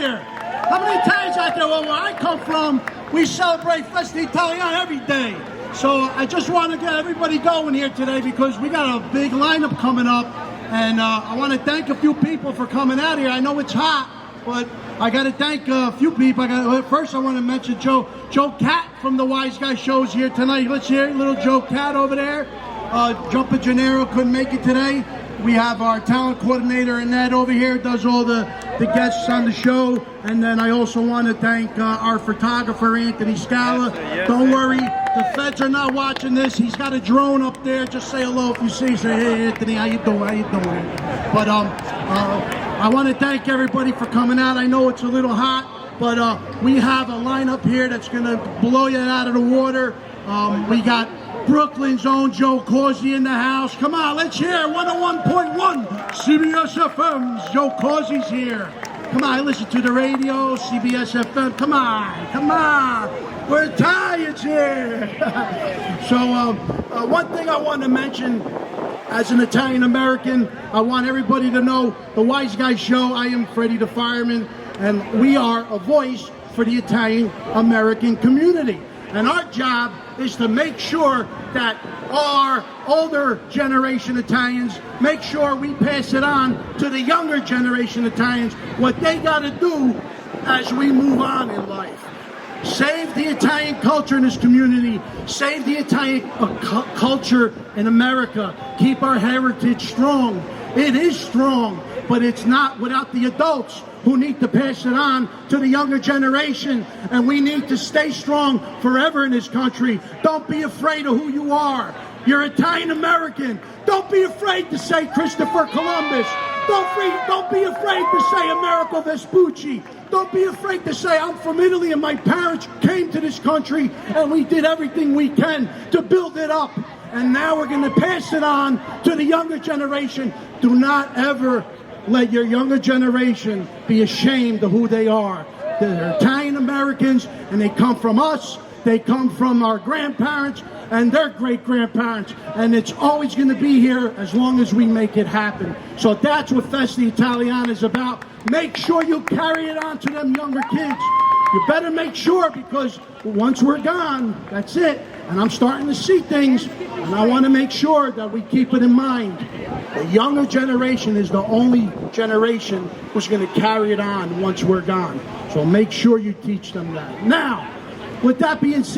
here? How many Italians out there? Well, where I come from, we celebrate Festa Italiana every day. So I just want to get everybody going here today because we got a big lineup coming up. And I want to thank a few people for coming out here. I know it's hot, but I got to thank a few people. First, I want to mention Joe Cat from the Wiseguyz shows here tonight. Let's hear little Joe Cat over there. Jumper Gennaro couldn't make it today. We have our talent coordinator Annette over here, does all the guests on the show. And then I also want to thank our photographer, Anthony Scala. Don't worry, the feds are not watching this. He's got a drone up there. Just say hello if you see. Say, hey, Anthony, how you doing? How you doing? But I want to thank everybody for coming out. I know it's a little hot, but we have a lineup here that's going to blow you out of the water. We got Brooklyn's own Joe Causey in the house. Come on, let's hear 101.1 CBS FM's Joe Causey's here. Come on, listen to the radio, CBS FM. Come on. We're Italians here. So one thing I want to mention, as an Italian American, I want everybody to know the Wiseguyz show. I am Freddy the Fireman, and we are a voice for the Italian American community. And our job is to make sure that our older generation Italians, make sure we pass it on to the younger generation Italians, what they got to do as we move on in life. Save the Italian culture in this community. Save the Italian culture in America. Keep our heritage strong. It is strong, but it's not without the adults who need to pass it on to the younger generation. And we need to stay strong forever in this country. Don't be afraid of who you are. You're Italian American. Don't be afraid to say Christopher Columbus. Don't be afraid to say Amerigo Vespucci. Don't be afraid to say I'm from Italy and my parents came to this country and we did everything we can to build it up. And now we're going to pass it on to the younger generation. Do not ever let your younger generation be ashamed of who they are. They're Italian Americans, and they come from us. They come from our grandparents and their great-grandparents, and it's always going to be here as long as we make it happen. So that's what Festa Italiana is about. Make sure you carry it on to them younger kids. You better make sure, because once we're gone, that's it. And I'm starting to see things, and I want to make sure that we keep it in mind. The younger generation is the only generation who's going to carry it on once we're gone. So make sure you teach them that. Now, with that being said,